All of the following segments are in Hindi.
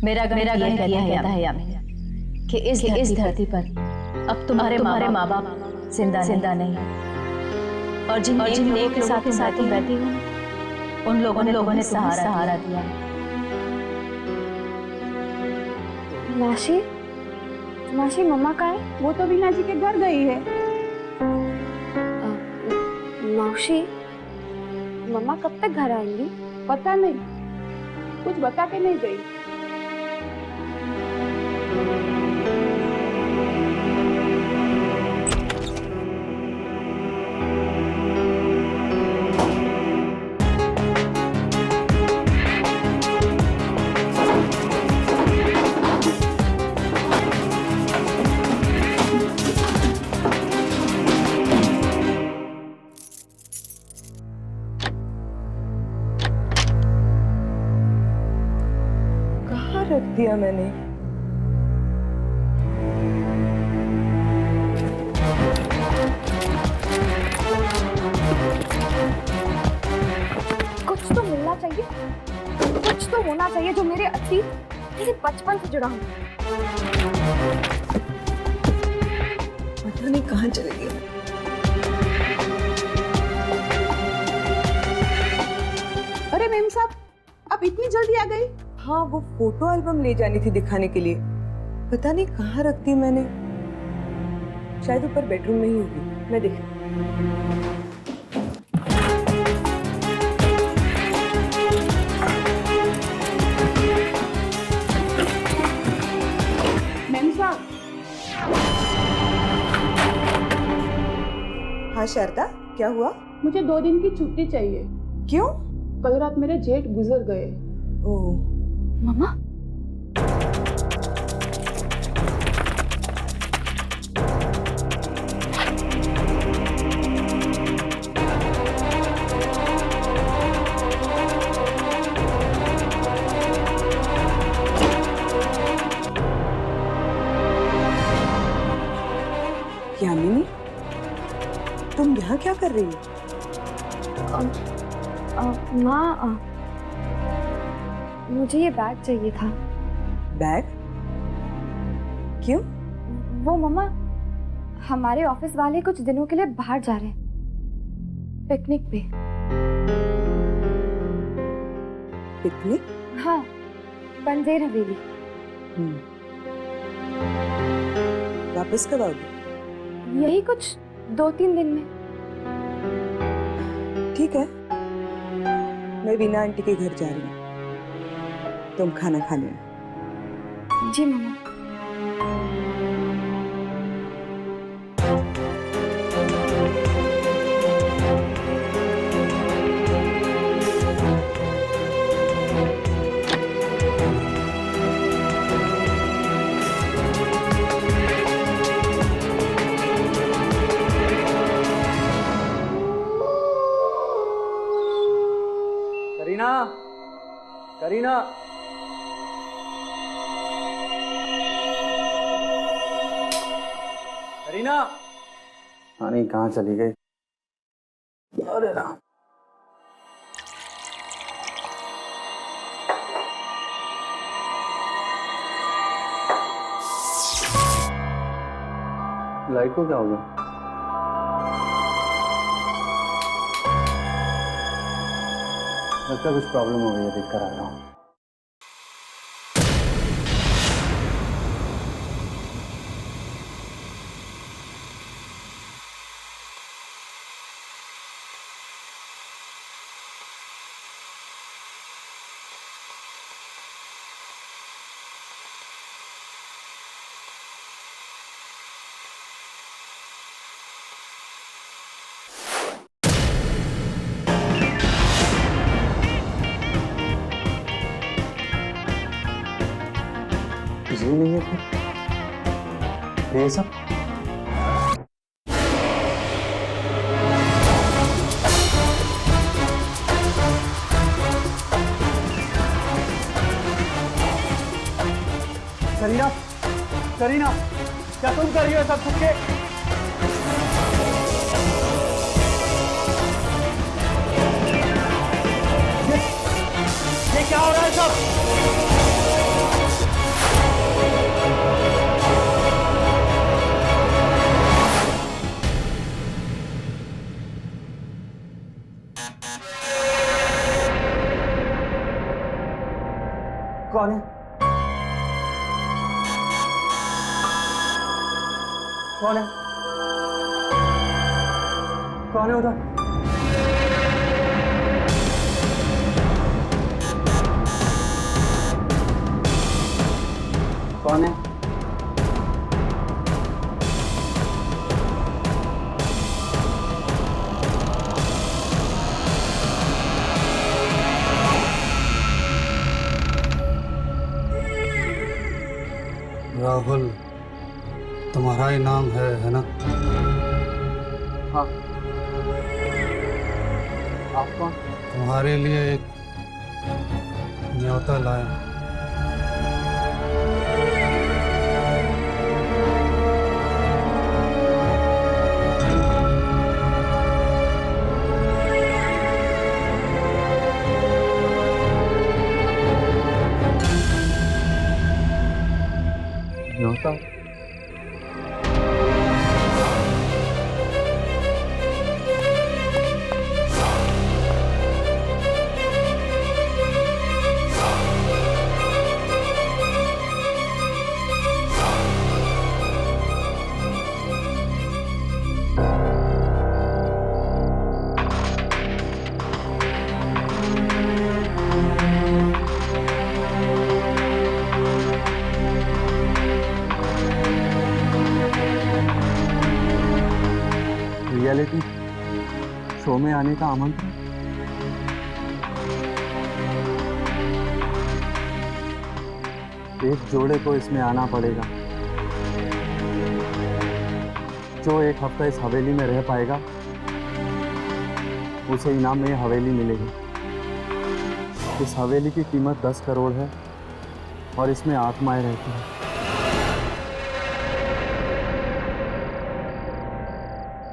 मेरा गण कहता है यामिनी कि इस धरती पर अब तुम्हारे माँ बाप जिंदा नहीं, और जिन लोगों के साथ तुम बैठी हो उन लोगों ने सहारा दिया। मासी मम्मा कहाँ है? वो तो वीना जी के घर गई है। मौसी, मम्मा कब तक घर आएंगी? पता नहीं, कुछ बता के नहीं गई। रख दिया मैंने। कुछ तो मिलना चाहिए, कुछ तो होना चाहिए जो मेरे अतीत, मेरे बचपन से जुड़ा हो। पता नहीं कहाँ चले गए। अरे मेम साहब, आप इतनी जल्दी आ गई? हाँ, वो फोटो एल्बम ले जानी थी दिखाने के लिए। पता नहीं कहाँ रख दी मैंने। शायद ऊपर बेडरूम में ही होगी, मैं देख। मेम साहब। हाँ शारदा, क्या हुआ? मुझे 2 दिन की छुट्टी चाहिए। क्यों? कल रात मेरे जेठ गुजर गए। ओह मम्मा, यामिनी, तुम यहाँ क्या कर रही हो? माँ, मुझे ये बैग चाहिए था। बैग? क्यों? वो मम्मा, हमारे ऑफिस वाले कुछ दिनों के लिए बाहर जा रहे हैं, पिकनिक पे। पिकनिक? हाँ, बंदेर हवेली। वापस कब आओगे? यही कुछ 2-3 दिन में। ठीक है, मैं वीना आंटी के घर जा रही हूँ, तुम खाना खा लेना। जी मम्मा। करीना, करीना, करीना। हाँ नहीं, कहाँ चली गई? अरे राम। लाइट को क्या हो गया? लगता है कुछ प्रॉब्लम हो गई है, देख कर आ रहा हूँ। बिजली नहीं है फिर? ये सब करीना, करीना, क्या तुम कर रही हो सब छुप के? ये क्या हो रहा है सब? कौन है? कौन है? कौन है उधर? कौन है? राहुल, तुम्हारा ही नाम है ना? हाँ। आप कौन? तुम्हारे लिए एक न्योता लाया। न्योता? रियलिटी शो में आने का आमंत्रण? एक जोड़े को इसमें आना पड़ेगा। जो एक हफ्ता इस हवेली में रह पाएगा उसे इनाम में ये हवेली मिलेगी। इस हवेली की कीमत 10 करोड़ है और इसमें आत्माएं रहती हैं।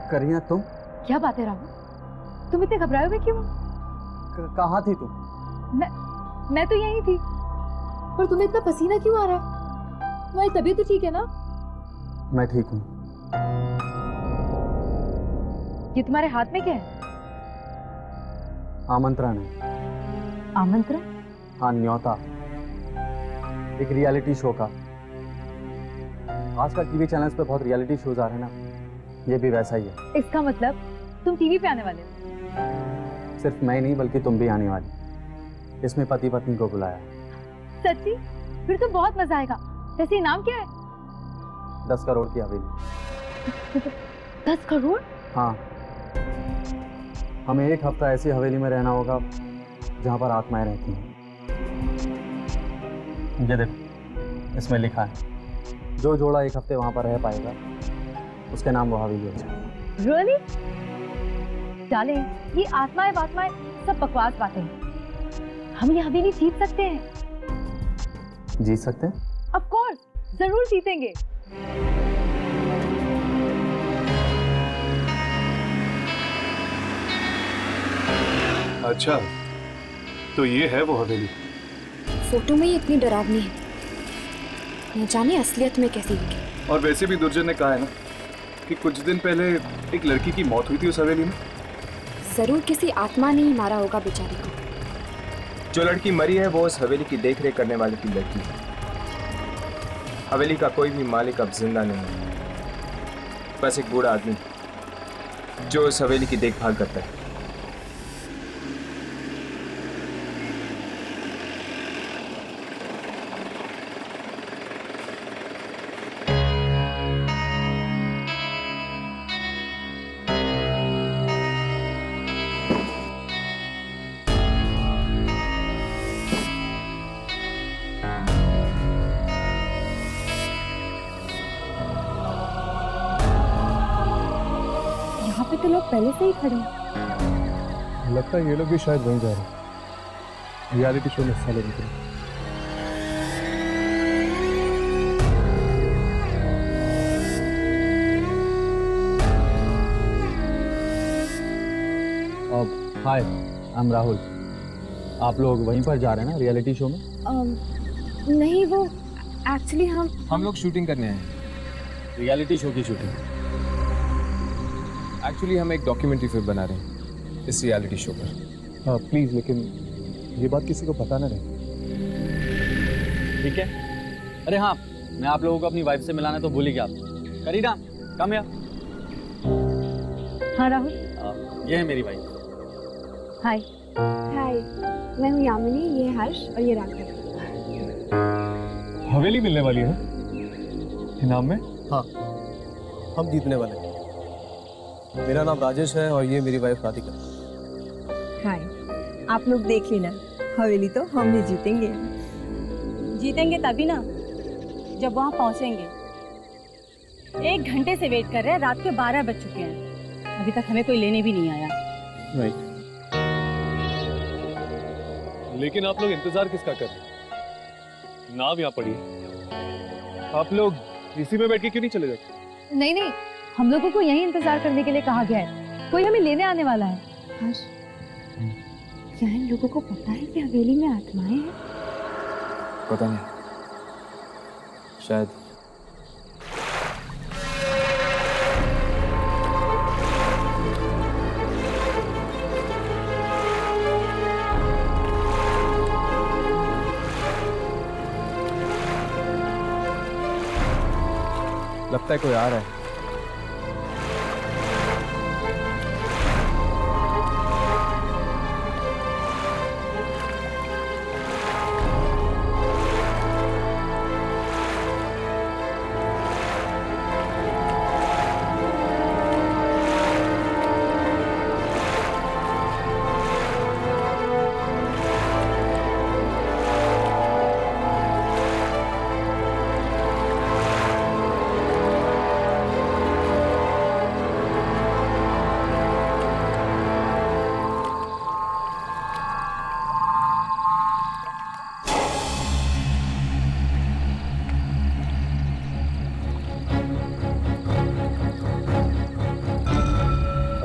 करिया तुम? क्या बात है राहुल, तुम इतने घबराए हुए क्यों? कहाँ थी तुम? मैं तो यहीं थी। पर तुम्हें इतना पसीना क्यों आ रहा? तुम्हारी तबीयत तो ठीक है ना? मैं ठीक हूँ। ये तुम्हारे हाथ में क्या है? आमंत्रण है। आमंत्रण? हाँ, न्योता। एक रियलिटी शो का। आजकल टीवी चैनल्स पे बहुत रियलिटी शोज आ रहे हैं ना, ये भी वैसा ही है। इसका मतलब तुम टीवी पे आने वाले हो? सिर्फ मैं नहीं बल्कि तुम भी आने वाली। इसमें पति पत्नी को बुलाया। सच्ची? फिर तो बहुत मजा आएगा। वैसे इनाम क्या है? 10 करोड़ की हवेली। 10 करोड़? हाँ, हमें एक हफ्ता ऐसी हवेली में रहना होगा जहाँ पर आत्माएं रहती हैं। ये देखो, इसमें लिखा है जो जोड़ा एक हफ्ते वहाँ पर रह पाएगा उसके नाम वो हवेली हो जाए। Really? डार्लिंग, ये आत्माएं वात्माएं सब बकवास बातें हैं। हम ये हवेली जीत सकते हैं। जीत सकते हैं? Of course, जरूर जीतेंगे। अच्छा, तो ये है वो हवेली। फोटो में ही इतनी डरावनी है, न जाने असलियत में कैसी होगी। और वैसे भी दुर्जन ने कहा है ना कि कुछ दिन पहले एक लड़की की मौत हुई थी उस हवेली में। जरूर किसी आत्मा ने ही मारा होगा बेचारी को। जो लड़की मरी है वो उस हवेली की देखरेख करने वाले की लड़की है। हवेली का कोई भी मालिक अब जिंदा नहीं है, बस एक बूढ़ा आदमी जो उस हवेली की देखभाल करता है। यहाँ पे तो लोग पहले से ही खड़े हैं। लगता है ये लोग भी शायद वहीं जा रहे हैं, रियलिटी शो में हिस्सा लेने के लिए। हाय, आई एम राहुल। आप लोग वहीं पर जा रहे हैं ना रियलिटी शो में? नहीं, वो एक्चुअली हम लोग शूटिंग करने आए हैं। रियलिटी शो की शूटिंग? एक्चुअली हम एक डॉक्यूमेंट्री फिल्म बना रहे हैं इस रियलिटी शो पर। हाँ प्लीज़, लेकिन ये बात किसी को पता ना रहे। ठीक है। अरे हाँ, मैं आप लोगों को अपनी वाइफ से मिलाना तो भूल ही गया। करीना, कम या। हाँ राहुल। ये है मेरी वाइफ। हाय। हाय, मैं हूँ यामिनी, ये हर्ष और ये राघव। हवेली मिलने वाली है इनाम में। हाँ, हम जीतने वाले हैं। मेरा नाम राजेश है और ये मेरी वाइफ राधिका। हाय, आप लोग देख लेना, हवेली तो हम ही जीतेंगे। जीतेंगे तभी ना जब वहाँ पहुँचेंगे। 1 घंटे से वेट कर रहे हैं, रात के 12 बज चुके हैं, अभी तक हमें कोई लेने भी नहीं आया। लेकिन आप लोग इंतजार किसका कर रहे हैं? नाव यहाँ पड़ी है, आप लोग इसी में बैठ के क्यों नहीं चले जाते? नहीं नहीं, हम लोगों को यहीं इंतजार करने के लिए कहा गया है, कोई हमें लेने आने वाला है। हर्ष, क्या इन लोगों को पता है कि हवेली में आत्माएं हैं? पता नहीं, शायद। लगता है कोई आ रहा है।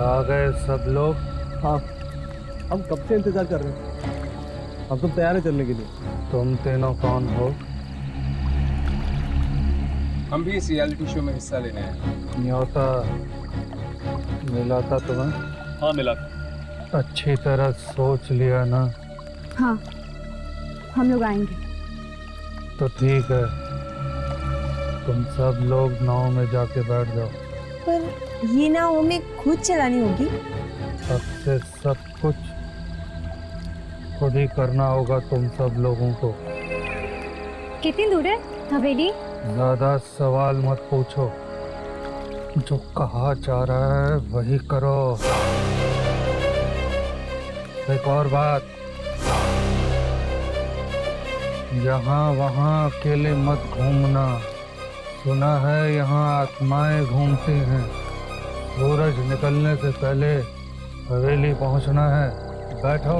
आ गए सब लोग। हाँ, हम कब से इंतजार कर रहे हैं। हम सब तैयार हैं चलने के लिए। तुम तीनों कौन हो? हम भी इस रियलिटी शो में हिस्सा लेने आए। न्योता मिला था तुम्हें? हाँ मिला। अच्छी तरह सोच लिया ना? हाँ, हम लोग आएंगे। तो ठीक है, तुम सब लोग नाव में जाके बैठ जाओ। पर ये नाव हमें खुद चलानी होगी? अब से सब कुछ खुद ही करना होगा तुम सब लोगों को। कितनी दूर है हवेली? ज्यादा सवाल मत पूछो, जो कहा जा रहा है वही करो। एक और बात, यहाँ वहाँ अकेले मत घूमना। सुना है यहाँ आत्माएं घूमती हैं। सूरज निकलने से पहले हवेली पहुँचना है। बैठो।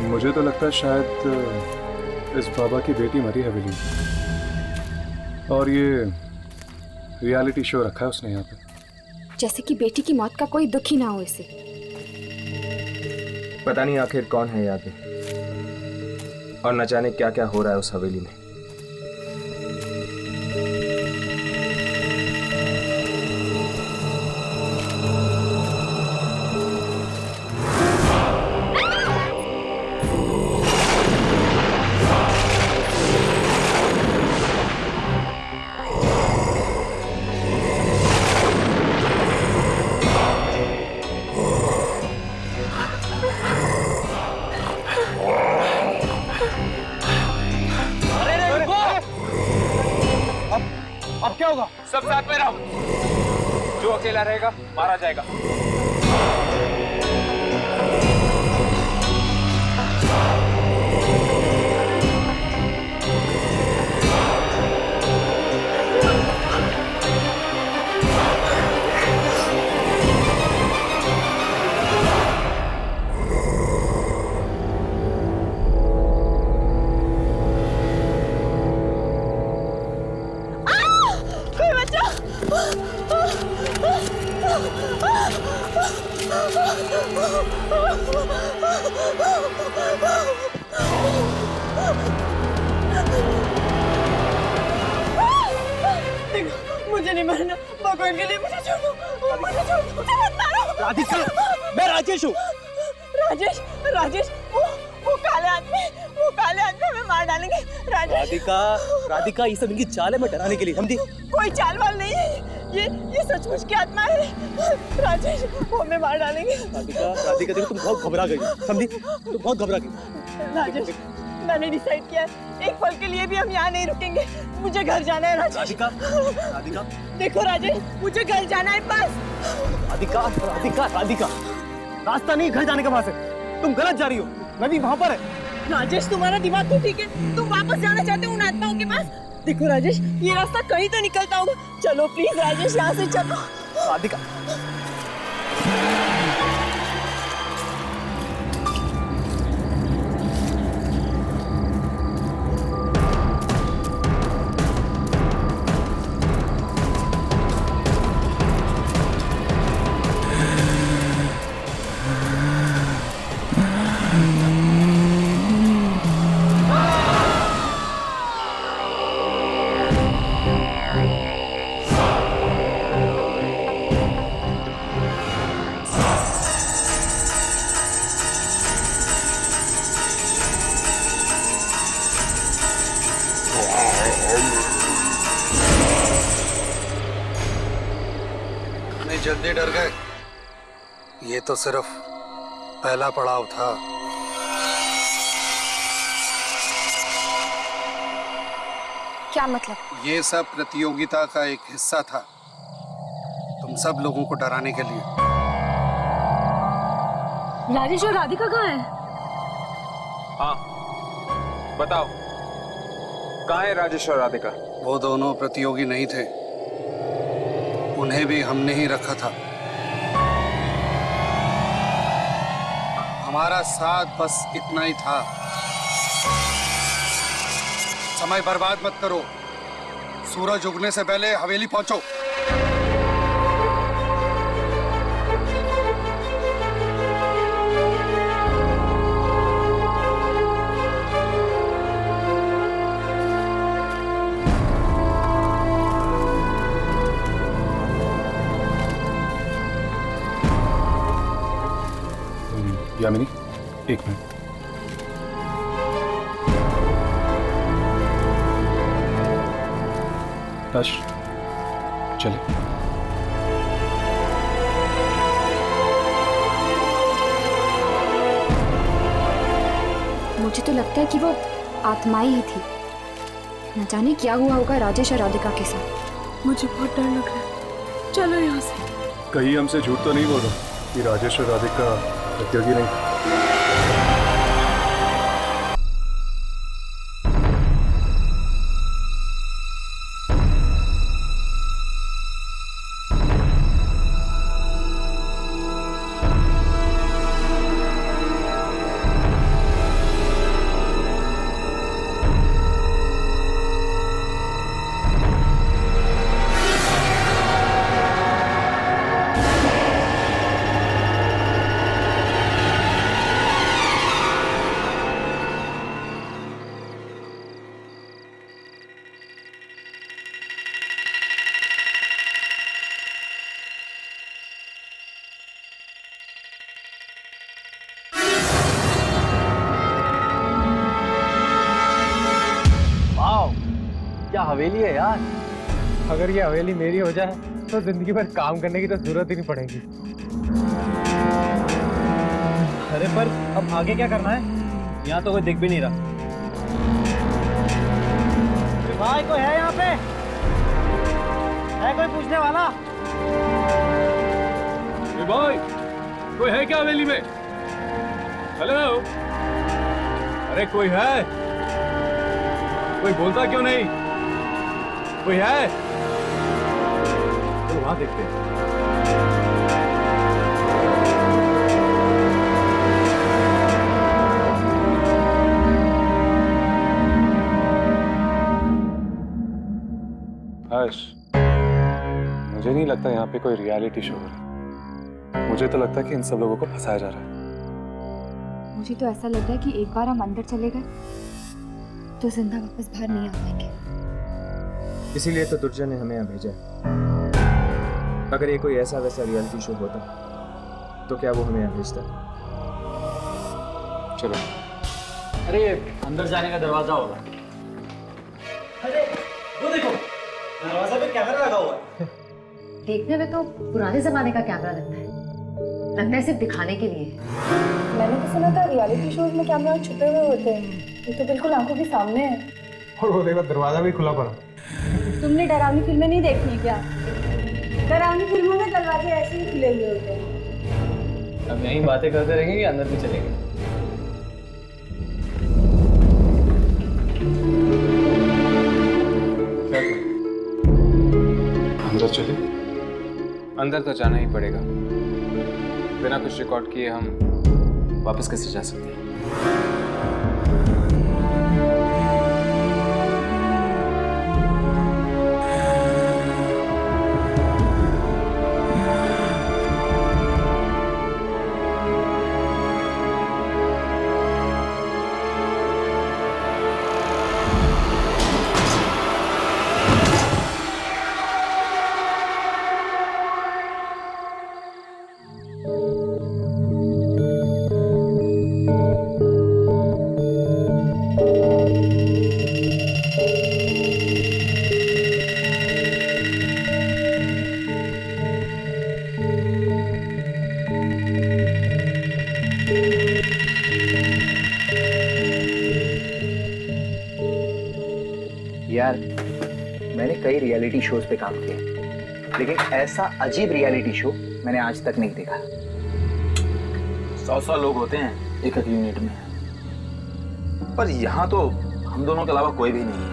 मुझे तो लगता है शायद इस बाबा की बेटी मरी हवेली में, और ये रियलिटी शो रखा है उसने यहाँ पे। जैसे कि बेटी की मौत का कोई दुख ही ना हो इसे। पता नहीं आखिर कौन है यहाँ पे, और न जाने क्या क्या हो रहा है उस हवेली में। अब क्या होगा? सब साथ में रहो। जो अकेला रहेगा मारा जाएगा। मुझे नहीं मरना, भगवान के लिए मुझे छोड़ दो, मुझे छोड़ दो, मुझे मत मारो। राधिका, मैं राजेश हूँ। राजेश, राजेश, वो काले आदमी हमें मार डालेंगे। राधिका, राधिका, ये सब इनकी चाल है मैं डराने के लिए, समझी? कोई चाल वाल नहीं है, ये सचमुच की आत्मा है। राजेश, वो हमें मार डालेंगे। राधिका, राधिका, देखो तुम बहुत घबरा गई, समझी? तुम बहुत घबरा गई। राजेश, मैंने डिसाइड किया है, एक पल के लिए भी हम यहाँ नहीं रुकेंगे। मुझे घर जाना है राजेश। राधिका, राधिका, देखो राजेश, मुझे घर जाना है बस। राधिका, राधिका, राधिका, रास्ता नहीं घर जाने का वहाँ से, तुम गलत जा रही हो, मैं भी वहाँ पर है। राजेश, तुम्हारा दिमाग तो ठीक है, तुम वापस जाना चाहते हो उन आत्माओं के पास। देखो राजेश, ये रास्ता कहीं तो निकलता होगा। चलो प्लीज राजेश, यहाँ से चलो। राधिका, जल्दी डर गए? ये तो सिर्फ पहला पड़ाव था। क्या मतलब? ये सब प्रतियोगिता का एक हिस्सा था, तुम सब लोगों को डराने के लिए। राजेश और राधिका कहाँ है? हाँ, बताओ, कहाँ है राजेश और राधिका? वो दोनों प्रतियोगी नहीं थे, उन्हें भी हमने ही रखा था। हमारा साथ बस इतना ही था। समय बर्बाद मत करो, सूरज उगने से पहले हवेली पहुंचो। यामिनी, एक मिनट। हर्ष, चले। मुझे तो लगता है कि वो आत्माएं ही थी। न जाने क्या हुआ होगा राजेश और राधिका के साथ। मुझे बहुत डर लग रहा है, चलो यहाँ से। कहीं हमसे झूठ तो नहीं बोल रहा कि राजेश और राधिका प्रतियोगी नहीं? क्या हवेली है यार। अगर ये हवेली मेरी हो जाए तो जिंदगी भर काम करने की तो जरूरत ही नहीं पड़ेगी। अरे पर अब आगे क्या करना है? यहाँ तो कोई दिख भी नहीं रहा। भाई कोई है यहाँ पे? कोई पूछने वाला? बॉय, कोई है क्या हवेली में? हेलो, अरे कोई है? कोई बोलता क्यों नहीं? कोई है? तो वहां देखते हैं। हर्ष, मुझे नहीं लगता यहाँ पे कोई रियलिटी शो हो रहा है। मुझे तो लगता है कि इन सब लोगों को फंसाया जा रहा है। मुझे तो ऐसा लग रहा है कि एक बार हम अंदर चले गए तो जिंदा वापस बाहर नहीं आ पाएंगे। इसीलिए तो दुर्जन ने हमें यहाँ भेजा है। अगर ये कोई ऐसा वैसा रियलिटी शो होता तो क्या वो हमें यहाँ भेजता? चलो। अरे अंदर जाने का दरवाजा होगा। अरे वो देखो, दरवाजा पे कैमरा लगा हुआ है। देखने में तो पुराने जमाने का कैमरा लगता है, लगता है सिर्फ दिखाने के लिए। मैंने तो सुना था रियलिटी शोज में कैमरा छुपे हुए होते हैं, ये तो बिल्कुल आंखों के सामने है। और वो देखो दरवाजा भी खुला पड़ा। तुमने डरावनी फिल्में नहीं देखी क्या? डरावनी फिल्मों में दरवाजे ऐसे ही खुले हुए होते हैं। अब यहीं बातें करते रहेंगे कि अंदर भी चलेंगे? अंदर चले? अंदर तो जाना ही पड़ेगा। बिना कुछ रिकॉर्ड किए हम वापस कैसे जा सकते हैं? यार, मैंने कई रियलिटी शोज पे काम किया, लेकिन ऐसा अजीब रियलिटी शो मैंने आज तक नहीं देखा। 100 लोग होते हैं एक यूनिट में, पर यहाँ तो हम दोनों के अलावा कोई भी नहीं है।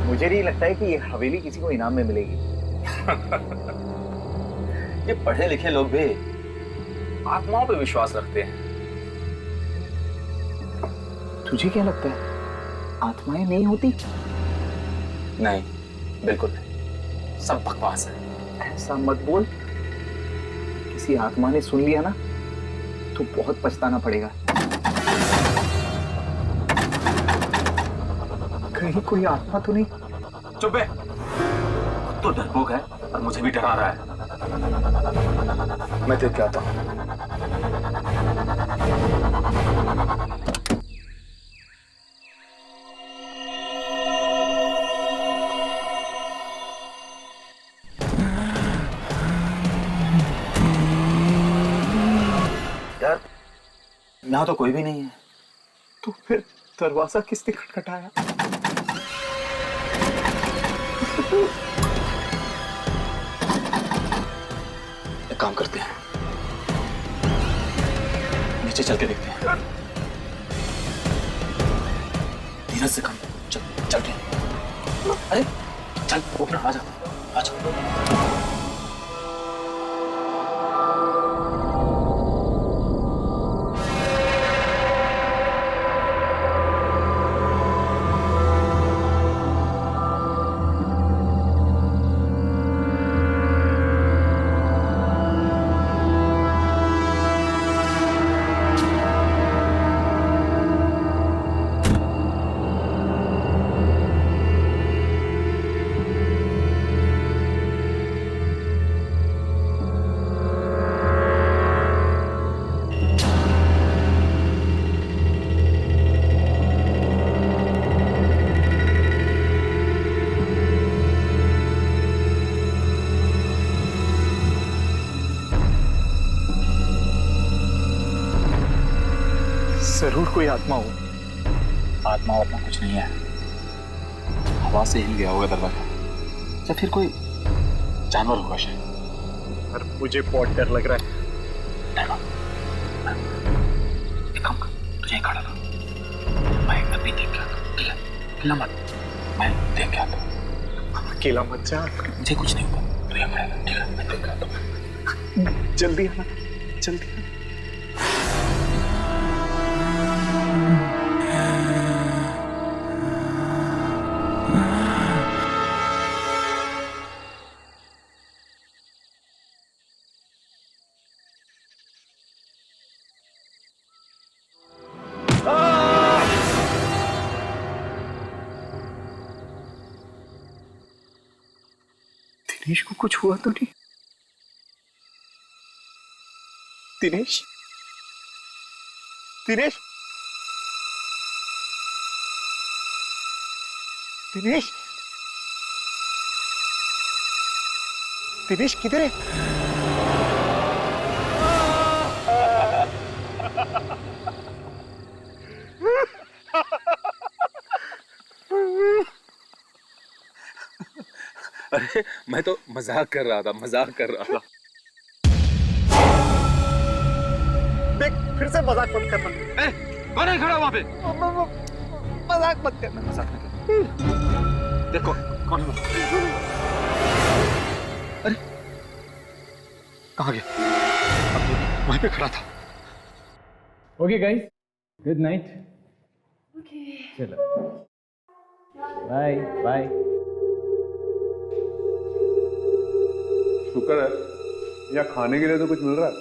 मुझे नहीं लगता है कि ये हवेली किसी को इनाम में मिलेगी। ये पढ़े लिखे लोग भी आत्माओं पे विश्वास रखते हैं। तुझे क्या लगता है आत्माएं नहीं होती? नहीं, बिल्कुल नहीं, सब बकवास है। ऐसा मत बोल, किसी आत्मा ने सुन लिया ना तो बहुत पछताना पड़ेगा। कहीं कोई आत्मा तो नहीं? चुप है, तो डरपोक है और मुझे भी डरा रहा है। मैं देख के आता हूं। यार, यहाँ तो कोई भी नहीं है, तो फिर दरवाजा किसने खटखटाया? एक काम करते हैं, नीचे चल के देखते हैं। धीरज से काम, चल के। अरे चल, ओपनर आ जा। जरूर कोई आत्मा हो आत्मा वात्मा कुछ नहीं है, हवा से हिल गया होगा दरवाजा, या फिर कोई जानवर होगा शायद। पर मुझे बहुत डर लग रहा है। एक काम कर, तुझे खड़ा था, मैं अभी देख के आता हूँ, ठीक है? हिलना मत, मैं देख के आता हूँ। अकेला मत जा, मुझे कुछ नहीं होगा, तू यहाँ खड़ा था, ठीक है? मैं देख के आता हूँ। जल्दी आना, जल्दी आना। दिनेश को कुछ हुआ तो नहीं? दिनेश, दिनेश, दिनेश, दिनेश किधर है? अरे मैं तो मजाक कर रहा था, मजाक कर रहा था। देख, फिर से मजाक मत करना। कौन है खड़ा वहां पे? मजाक मत करना। मजाक नहीं कर। देखो कौन है? अरे कहाँ गया? वहीं पे खड़ा था। Okay guys, good night. Okay, चलो बाय बाय। शुक्र है या खाने के लिए तो कुछ मिल रहा है।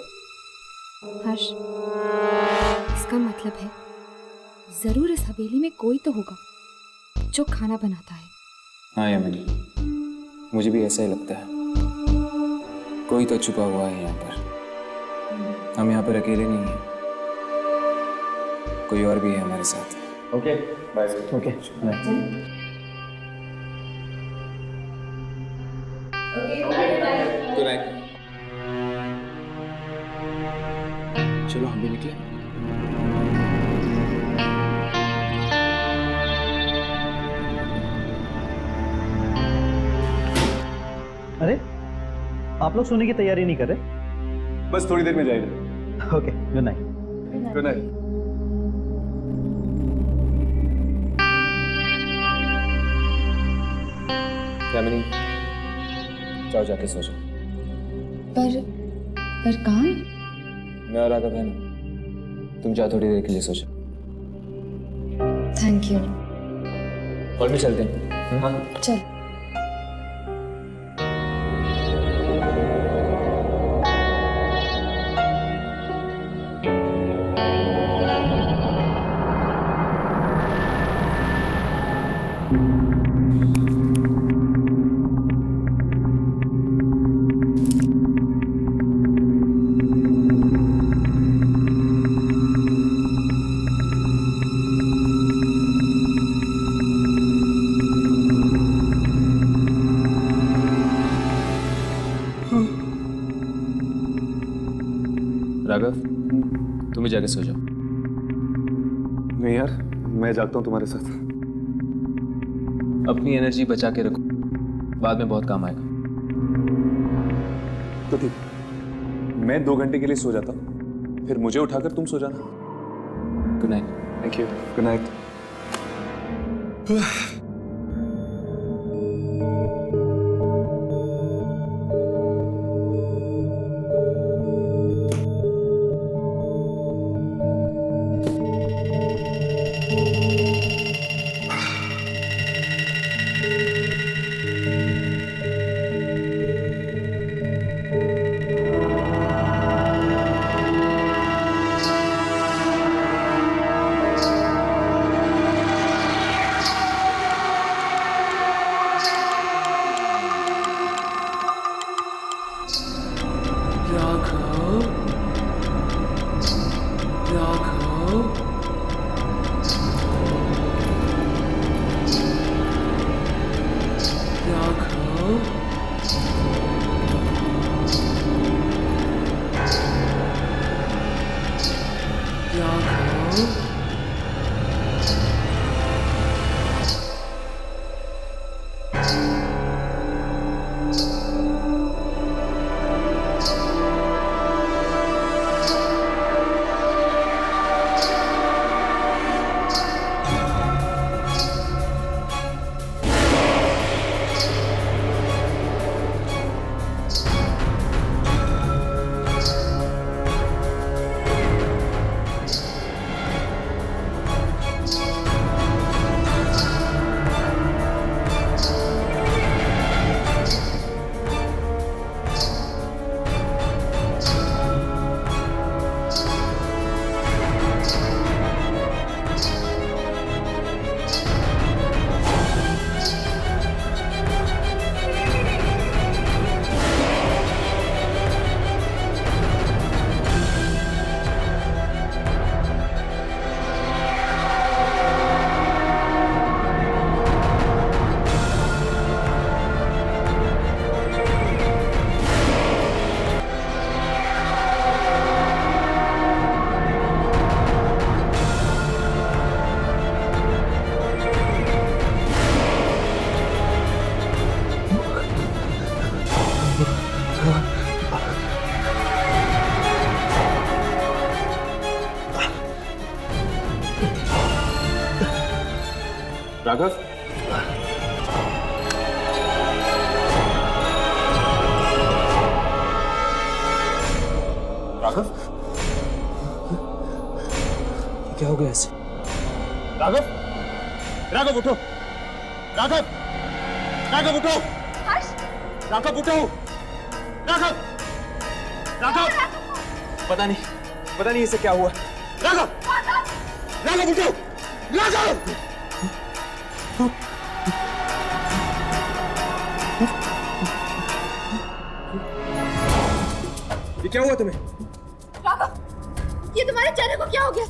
हर्ष, इसका मतलब है जरूर इस हवेली में कोई तो होगा जो खाना बनाता है। हाँ यामिनी, मुझे भी ऐसा ही लगता है, कोई तो छुपा हुआ है यहाँ पर। हम यहाँ पर अकेले नहीं हैं, कोई और भी है हमारे साथ। Okay bye. Okay bye. Good night. चलो हम भी निकले। अरे आप लोग सोने की तैयारी नहीं कर रहे? बस थोड़ी देर में जाएंगे। Okay, good night. Good night. Yamini, जाओ जाके सो जाओ। पर काम? मैं और राघव है ना, तुम जाओ थोड़ी देर के लिए सो जाओ। Thank you. और भी चलते हैं। हाँ चल। राघव, तुम ही जाके सो जाओ। नहीं यार, मैं जागता हूँ तुम्हारे साथ। अपनी एनर्जी बचा के रखो, बाद में बहुत काम आएगा। तो ठीक, मैं 2 घंटे के लिए सो जाता हूँ, फिर मुझे उठाकर तुम सो जाना। Good night. Thank you. Good night. Raghav, Raghav, क्या हो गया ऐसे? राघव, राघव उठो, राघव, राघव उठो, राघव उठो, राघव, राघव, पता नहीं इसे क्या हुआ। राघव, राघव उठो, राघव। ये क्या हुआ तुम्हें? राघव, ये तुम्हारे चेहरे को क्या हो गया?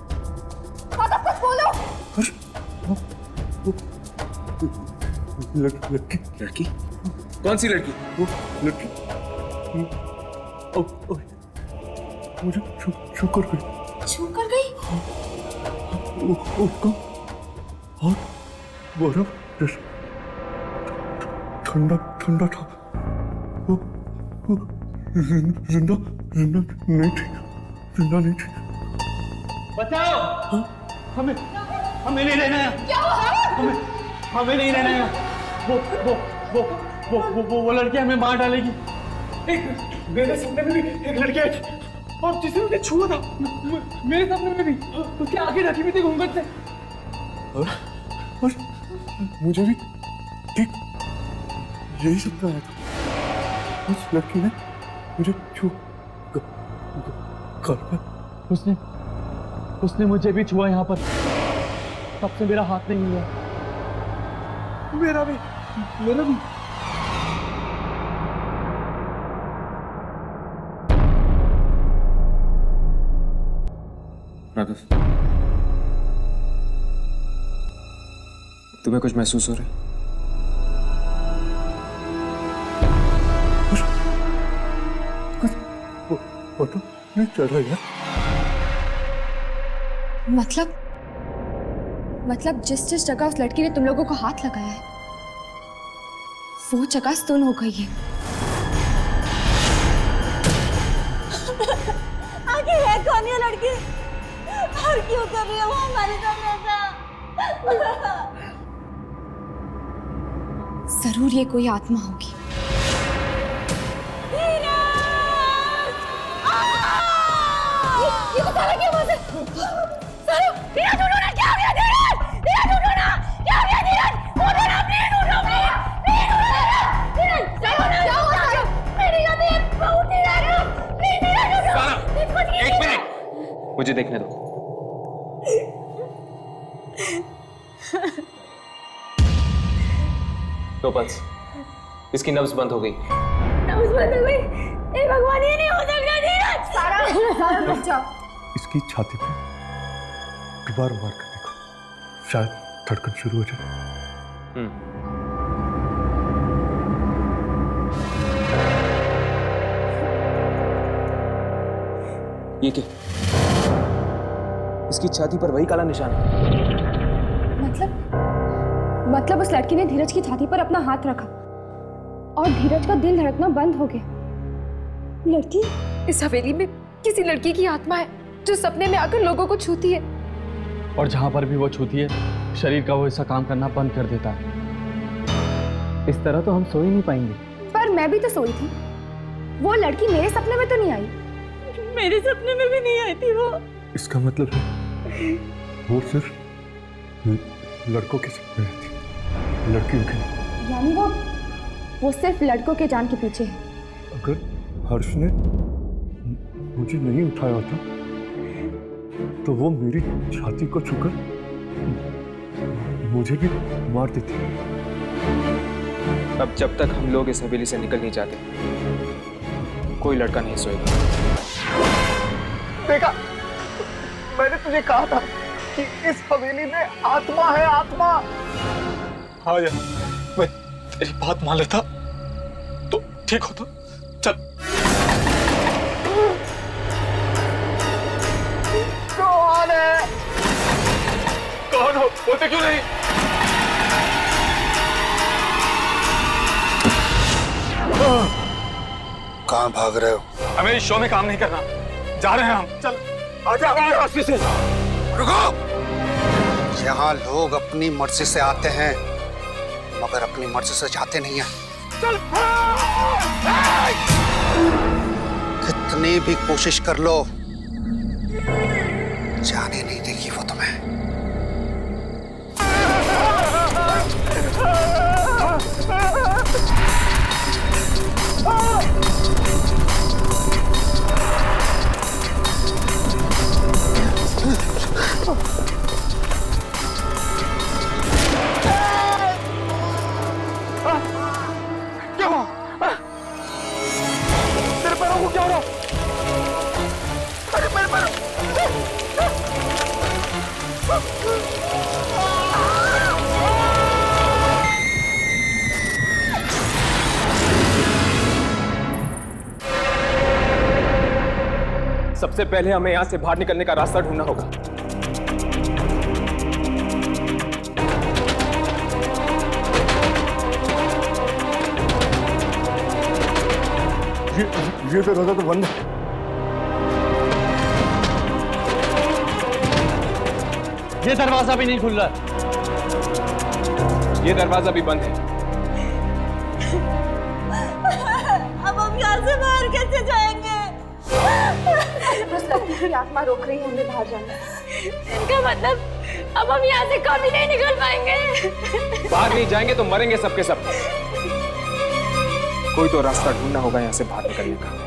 राघव, कुछ बोलो। लड़की? कौन सी लड़की? वो लड़की मुझे छू कर गई। छू कर गई? उसका हाथ बर्फ जैसा ठंडा ठंडा था। वो जिंदा नहीं थी। बचाओ! हमें नहीं रहना है। क्या हुआ? हमें नहीं रहना है। वो लड़की हमें मार डालेगी। मेरे सामने में भी एक लड़की आई थी और जिसे मुझे छुआ था मेरे सामने में भी उसकी आंखें ढकी हुई थी घूंघट से। और मुझे भी ठीक यही सपना आया था। उस लड़की ने मुझे छू उसने मुझे भी छुआ यहाँ पर। तब से मेरा हाथ नहीं हुआ। मेरा भी। राघव, तुम्हें कुछ महसूस हो रहा है? पता नहीं चल रहा यार। मतलब जिस जगह उस लड़की ने तुम लोगों को हाथ लगाया है वो जगह सुन हो गई है। आखिर है कौन ये लड़की? और क्यों कर रही है वो हमारे साथ ऐसा? जरूर ये कोई आत्मा होगी। ये बता रहा क्या बात है? सारे धीरज ढूंढो ना, क्या हो गया धीरज? धीरज ढूंढो ना, क्या हो गया धीरज? ढूंढो ना, प्लीज ढूंढो, प्लीज धीरज, देखो ना क्या हुआ सारा? मेरी गति बहुत धीरज, प्लीज धीरज ढूंढो। सारा, एक मिनट, मुझे देखने दो। दो पल्स, इसकी नब्ज बंद हो गई। नब्ज बंद हो गई? ए भगवान, ये नहीं हो सकता धीरज। सारा रुक जाओ। इसकी छाती पे दोबारा मार कर देखो, शायद धड़कन शुरू हो जाए। ये क्या? इसकी छाती पर वही काला निशान है। मतलब उस लड़की ने धीरज की छाती पर अपना हाथ रखा और धीरज का दिल धड़कना बंद हो गया। लड़की, इस हवेली में किसी लड़की की आत्मा है जो सपने में आकर लोगों को छूती है। और जहां पर भी वो छूती है शरीर का वो हिस्सा काम करना बंद कर देता है। इस तरह तो हम सो ही नहीं पाएंगे। पर मैं भी तो सोई थी। वो लड़की मेरे सपने में तो नहीं आई। मेरे सपने में भी नहीं आई थी वो। इसका मतलब है वो सिर्फ लड़कों के सपने रहती, लड़कियों के नहीं। यानी वो सिर्फ लड़कों के जान के पीछे है। अगर हर्ष ने मुझे नहीं उठाया होता तो वो मेरी छाती को छूकर मुझे भी मार देती। अब जब तक हम लोग इस हवेली से निकल नहीं जाते कोई लड़का नहीं सोएगा। देखा, मैंने तुझे कहा था कि इस हवेली में आत्मा है, आत्मा। हाँ यार, मैं तेरी बात मान लेता तो ठीक होता। चल। कौन है? कौन हो? बोलते क्यों नहीं? कहाँ भाग रहे हो? हमें इस शो में काम नहीं करना, जा रहे हैं हम। चल आजा हमारे रास्ते से। रुको। यहाँ लोग अपनी मर्जी से आते हैं मगर अपनी मर्जी से जाते नहीं हैं। कितनी भी कोशिश कर लो जाने नहीं देगी वो तुम्हें। क्या हुआ? तेरे पैरों को क्या हो रहा? अरे मेरे पैरों! सबसे पहले हमें यहां से बाहर निकलने का रास्ता ढूंढना होगा। ये दरवाजा तो बंद है। ये दरवाजा भी नहीं खुल रहा। ये दरवाजा भी बंद है। अब हम यहाँ से बाहर कैसे जाएंगे? बस लगती है कि आत्मा रोक रही है हमें बाहर जाना। इनका मतलब अब हम यहाँ से कभी नहीं निकल पाएंगे। बाहर नहीं जाएंगे तो मरेंगे सबके सब। कोई तो रास्ता ढूंढना होगा यहाँ से बाहर निकलने का।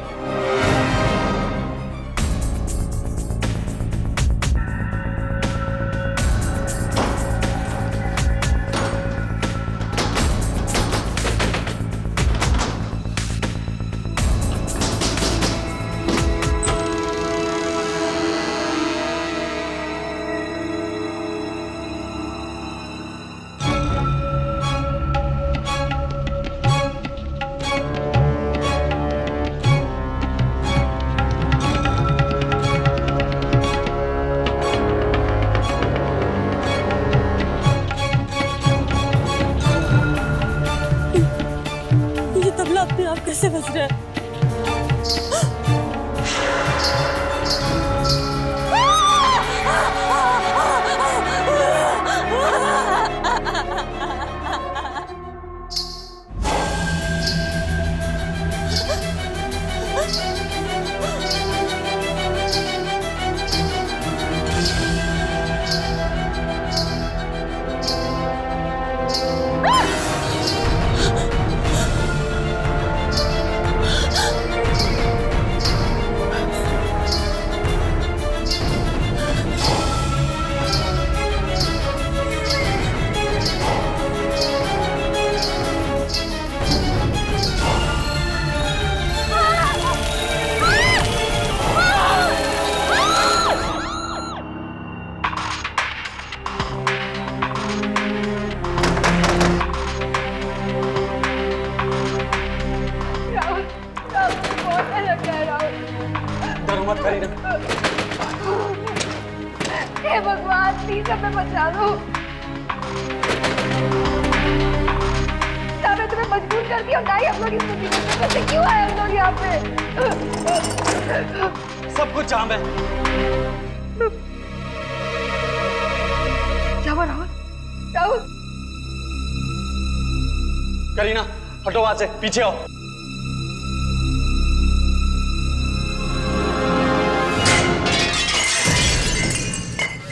अपने आप कैसे बच रहा है? मत करीना। हे भगवान प्लीज हमें बचा लो। ना मैं तुम्हें मजबूर कर दिया ना ही हम लोग इस मुसीबत में क्यों आए हम लोग यहाँ पे? सब कुछ जाम है। क्या हुआ राहुल? राहुल करीना हटो वहां से, पीछे आओ।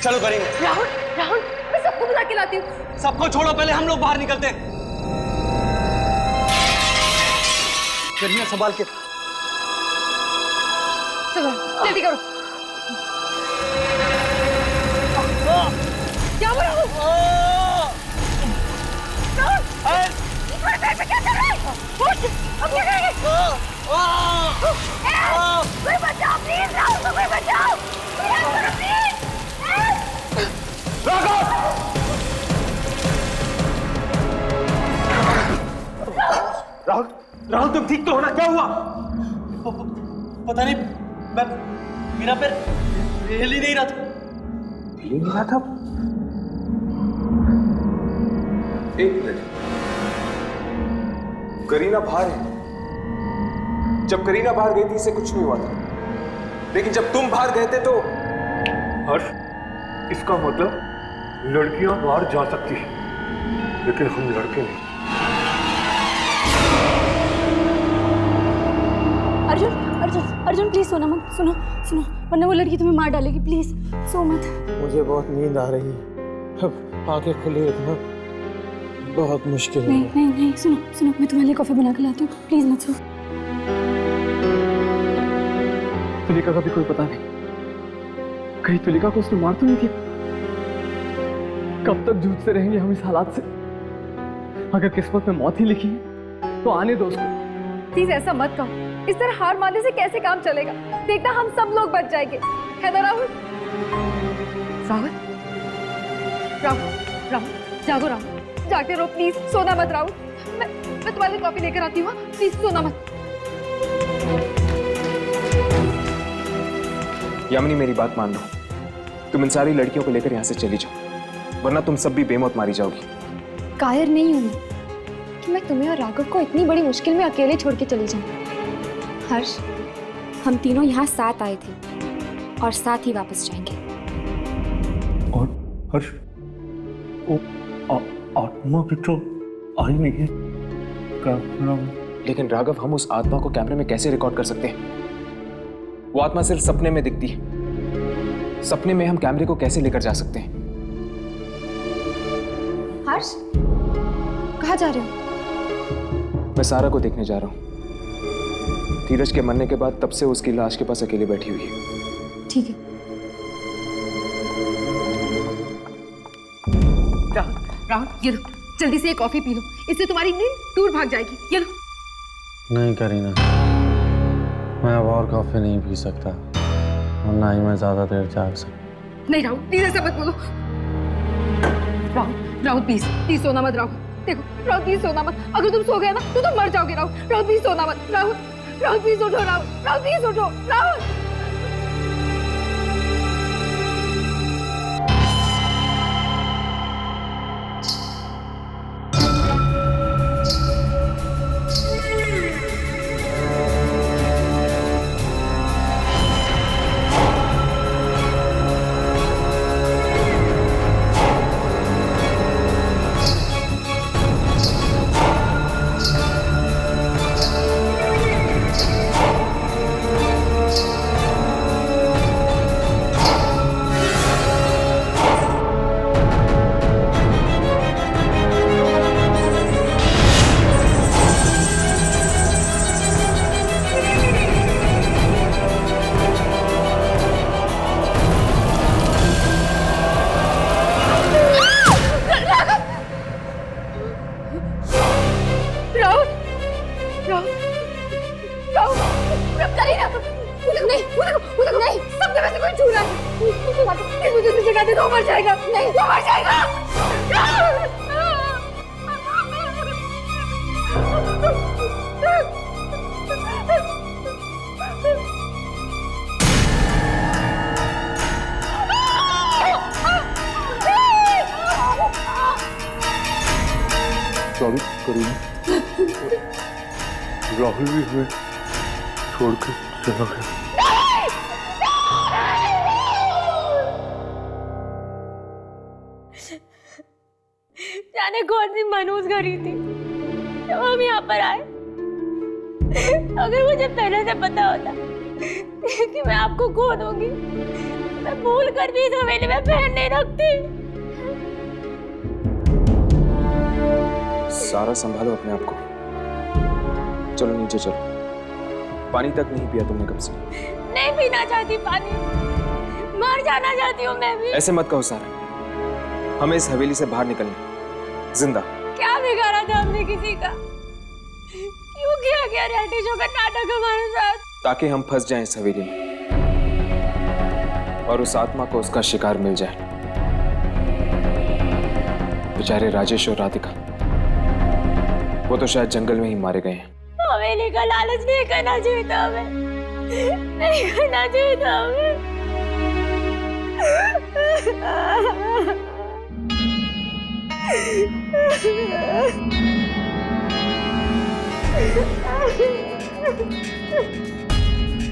चलो करीना। राहुल राहुल मैं सबको बुला के लाती हूँ। सबको छोड़ो, पहले हम लोग बाहर निकलते हैं। करीना संभाल के। चलो जल्दी करो। क्या हुआ राहुल? राहुल क्या कर रहा है? उठ, अब क्या करेंगे? कोई बचाओ प्लीज, राहुल को कोई बचाओ प्लीज। राहुल राहुल तुम ठीक तो हो ना? क्या हुआ? पता नहीं, मैं मेरा पैर हिल ही नहीं रहा था। हिल ही नहीं रहा था? एक मिनट, करीना बाहर है। जब करीना बाहर गई थी इसे कुछ नहीं हुआ था, लेकिन जब तुम बाहर गए थे तो। हर्ष, इसका मतलब लड़कियां बाहर जा सकती हैं, लेकिन हम लड़के नहीं। अर्जुन अर्जुन अर्जुन प्लीज सोना मत, सुनो सुनो, वरना वो लड़की तुम्हें मार डालेगी। प्लीज सो मत। मुझे बहुत नींद आ रही है, अब आंखें खुली रखना बहुत मुश्किल है। नहीं नहीं नहीं, सुनो सुनो, मैं तुम्हारे लिए कॉफी बना के लाती हूँ, प्लीज मत सो। तुलिका का भी कोई पता नहीं, कहीं तुलिका को उसने मार तो नहीं दिया? कब तक जूझते रहेंगे हम इस हालात से? अगर किस्मत में मौत ही लिखी है तो आने दो उसको। प्लीज ऐसा मत कहो, इस तरह हार मानने से कैसे काम चलेगा? देखना हम सब लोग बच जाएंगे, है ना राहुल? राहुल राहुल राहुल जागो, राहुल जागते रहो, प्लीज सोना मत। राहुल मैं तुम्हारे लिए कॉफी लेकर आती हूँ, प्लीज सोना मत। यामिनी मेरी बात मान लो, तुम इन सारी लड़कियों को लेकर यहाँ से चली जाओ, वरना तुम सब भी बेमौत मारी जाओगी। कायर नहीं हूँ मैं कि मैं तुम्हें और राघव को इतनी बड़ी मुश्किल में अकेले छोड़ के चली जाऊँ। हर्ष, हम तीनों यहाँ साथ आए थे और साथ ही वापस जाएंगे। और हर्ष, वो आत्मा भी तो आई नहीं है कैमरा में। लेकिन राघव, हम उस आत्मा को कैमरे में कैसे रिकॉर्ड कर सकते हैं? वो आत्मा सिर्फ सपने में दिखती है। सपने में हम कैमरे को कैसे लेकर जा सकते हैं? हर्ष, कहाँ जा रहे हो? मैं सारा को देखने जा रहा हूँ। धीरज के मरने के बाद तब से उसकी लाश के पास अकेले बैठी हुई है। ठीक है। राहुल राहुल, ये लो, जल्दी से ये कॉफी पी लो, इससे तुम्हारी नींद दूर भाग जाएगी। ये लो। नहीं करीना, मैं अब और कॉफी नहीं पी सकता और ना ही मैं ज्यादा देर जाग सकता। नहीं राहुल, प्लीज ऐसा मत बोलो। राहुल राहुल प्लीज प्लीज सोना मत। राहुल देखो, राहुल प्लीज सोना मत। अगर तुम सो गए ना तो तुम मर जाओगे। राहुल राहुल प्लीज सोना मत। राहुल राहुल प्लीज उठो। राहुल राहुल प्लीज उठो। राहुल मुझे जगह दे, तो मर जाएगा। नहीं, तो मर जाएगा। सॉरी करीना, राहुल भी हमें छोड़ के चला गया। जाने कौन सी मनहूस घड़ी थी जब हम यहाँ पर आए। अगर मुझे पहले से पता होता कि मैं आपको खो दूंगी, मैं भूल कर भी इस हवेली में पैर नहीं रखती। सारा संभालो अपने आप को। चलो नीचे चलो। पानी तक नहीं पिया तुमने कब से? नहीं पीना चाहती पानी, मर जाना चाहती हूँ मैं भी। ऐसे मत कहो सारा, हमें इस हवेली से बाहर निकलना जिंदा। क्या बिगाड़ा था हमने किसी का? क्यों किया गया रियलिटी शो का नाटक हमारे साथ? ताकि हम फंस जाएं इस हवेली में और उस आत्मा को उसका शिकार मिल जाए। बेचारे राजेश और राधिका, वो तो शायद जंगल में ही मारे गए हैं। हवेली का लालच नहीं करना चाहिए था हमें, नहीं करना चाहिए था हमें।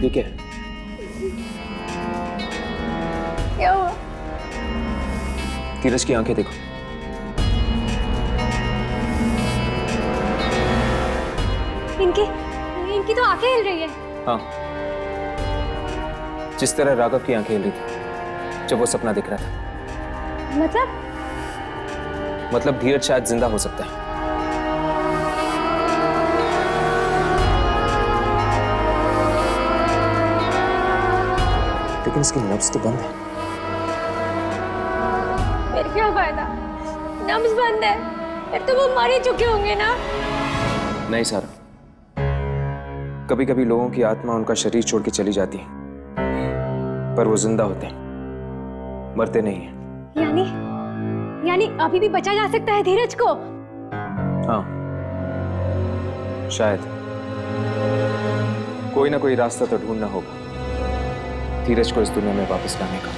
ये क्या है? क्या हुआ? धीरज की आंखें देखो। इनकी तो आंखें हिल रही है। हाँ, जिस तरह राघव की आंखें हिल रही थी जब वो सपना दिख रहा था। मतलब धीरज शायद जिंदा हो सकता है। लेकिन इसकी नब्ज तो बंद है। फिर क्या फायदा? नब्ज बंद है, फिर तो वो मर ही चुके होंगे ना। नहीं सारा, कभी कभी लोगों की आत्मा उनका शरीर छोड़ के चली जाती है, पर वो जिंदा होते हैं, मरते नहीं है। यानी अभी भी बचा जा सकता है धीरज को? हाँ, शायद कोई ना कोई रास्ता तो ढूंढना होगा धीरज को इस दुनिया में वापस लाने का।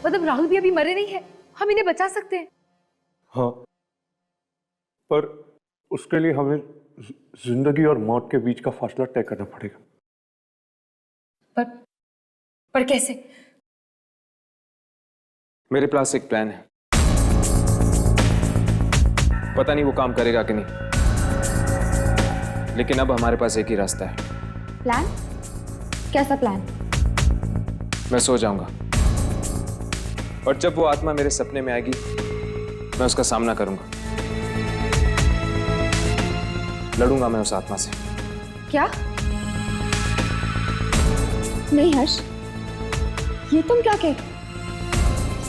मतलब राहुल भी अभी मरे नहीं है, हम इन्हें बचा सकते हैं। हाँ, पर उसके लिए हमें जिंदगी और मौत के बीच का फासला तय करना पड़ेगा। पर कैसे? मेरे पास एक प्लान है, पता नहीं वो काम करेगा कि नहीं, लेकिन अब हमारे पास एक ही रास्ता है। प्लान? कैसा प्लान? मैं सो जाऊंगा और जब वो आत्मा मेरे सपने में आएगी मैं उसका सामना करूंगा, लड़ूंगा मैं उस आत्मा से। क्या? नहीं हर्ष, ये तुम क्या कह?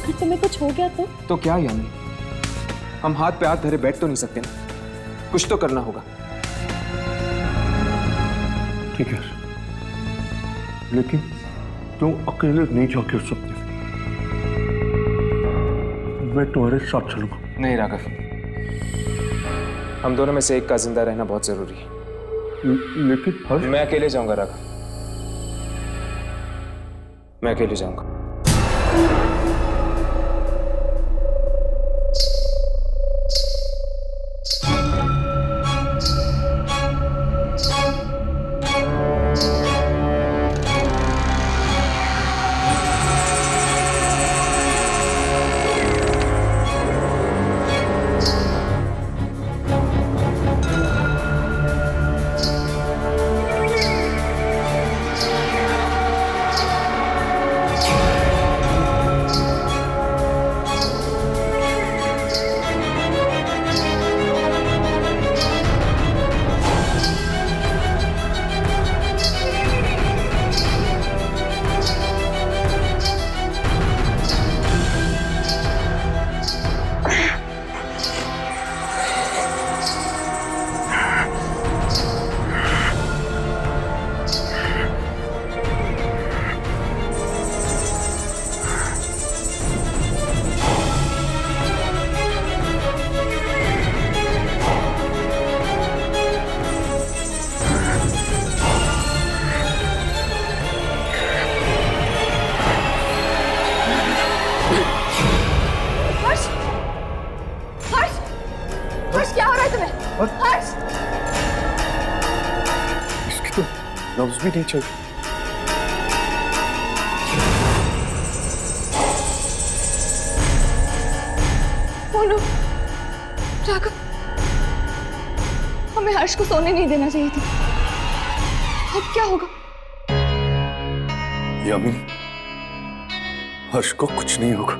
अगर तुम्हें कुछ हो गया तो क्या यानी? हम हाथ पे हाथ धरे बैठ तो नहीं सकते ना, कुछ तो करना होगा। ठीक है, लेकिन तुम अकेले नहीं जाओगे उस सपने में, मैं तुम्हारे साथ चलूंगा। नहीं राघव, हम दोनों में से एक का जिंदा रहना बहुत जरूरी है। लेकिन हर्ष, मैं अकेले जाऊंगा राघव, मैं अकेले जाऊंगा। नब्ज भी नहीं चल। राघव, हमें हर्ष को सोने नहीं देना चाहिए था। अब क्या होगा? यामिनी, हर्ष को कुछ नहीं होगा।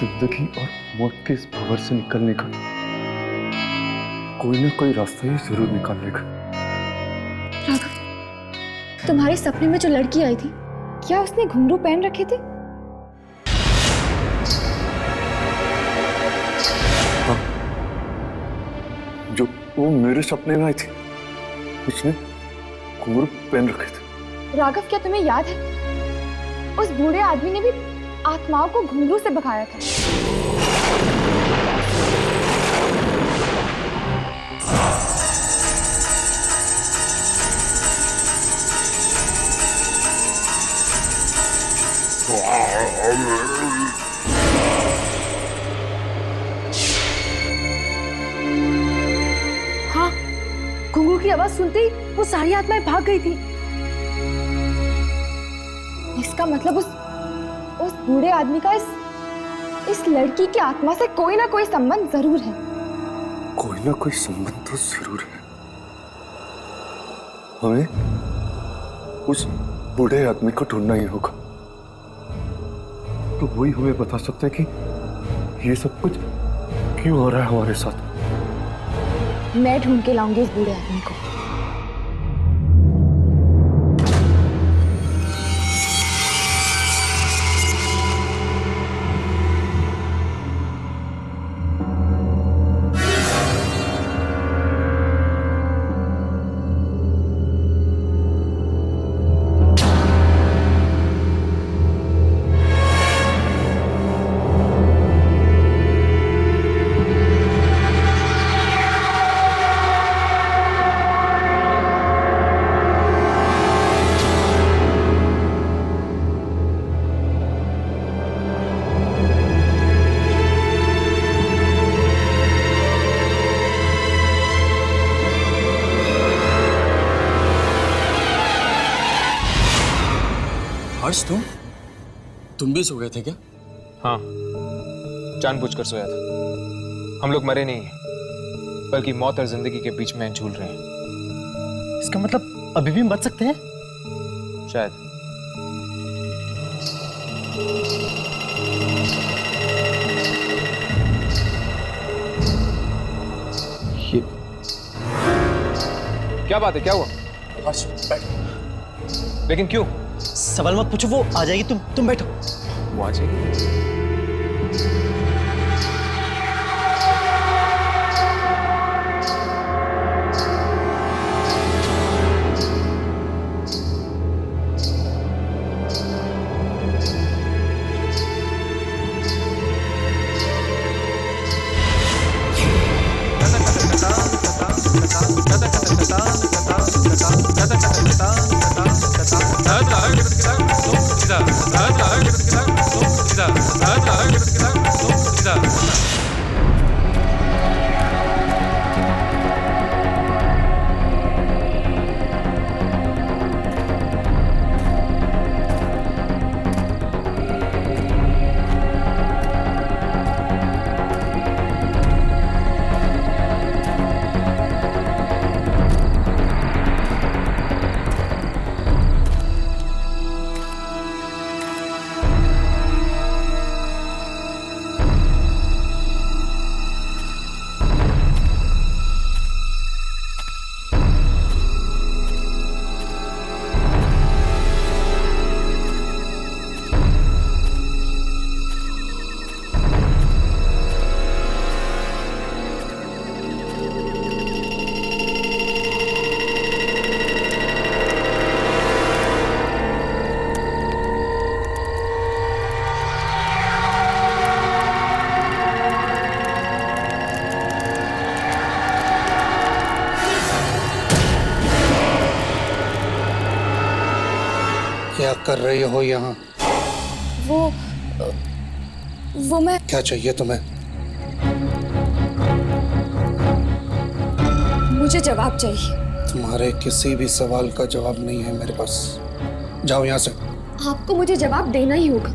जिंदगी और मौत के इस भंवर से निकलने का कोई ना कोई रास्ता ही जरूर निकाल लेगा। राघव, तुम्हारे सपने में जो लड़की आई थी, क्या उसने घुंघरू पहन रखे थे? हाँ, जो वो मेरे सपने में आई थी, उसने घुंघरू पहन रखे थे। राघव, क्या तुम्हें याद है उस बूढ़े आदमी ने भी आत्माओं को घुंघरू से भगाया था? हाँ, घुंघरू की आवाज सुनते ही वो सारी आत्माएं भाग गई थी। इसका मतलब उस बूढ़े आदमी का इस इस लड़की की आत्मा से कोई ना कोई संबंध जरूर है। कोई ना कोई संबंध तो जरूर है। हमें उस बूढ़े आदमी को ढूंढना ही होगा, तो वही हमें बता सकते हैं कि ये सब कुछ क्यों हो रहा है हमारे साथ। मैं ढूंढ के लाऊंगी इस बूढ़े आदमी को। हर्ष, तुम भी सो गए थे क्या? हाँ, जानबूझकर सोया था। हम लोग मरे नहीं हैं, बल्कि मौत और जिंदगी के बीच में झूल रहे हैं। इसका मतलब अभी भी हम बच सकते हैं? शायद। ये क्या बात है, क्या हुआ? हर्ष, बैठ। लेकिन क्यों? सवाल मत पूछो, वो आ जाएगी। तुम बैठो। वो आ जाएगी? क्या कर रही हो यहाँ? वो मैं क्या चाहिए तुम्हें? मुझे जवाब चाहिए। तुम्हारे किसी भी सवाल का जवाब नहीं है मेरे पास। जाओ यहाँ से। आपको मुझे जवाब देना ही होगा।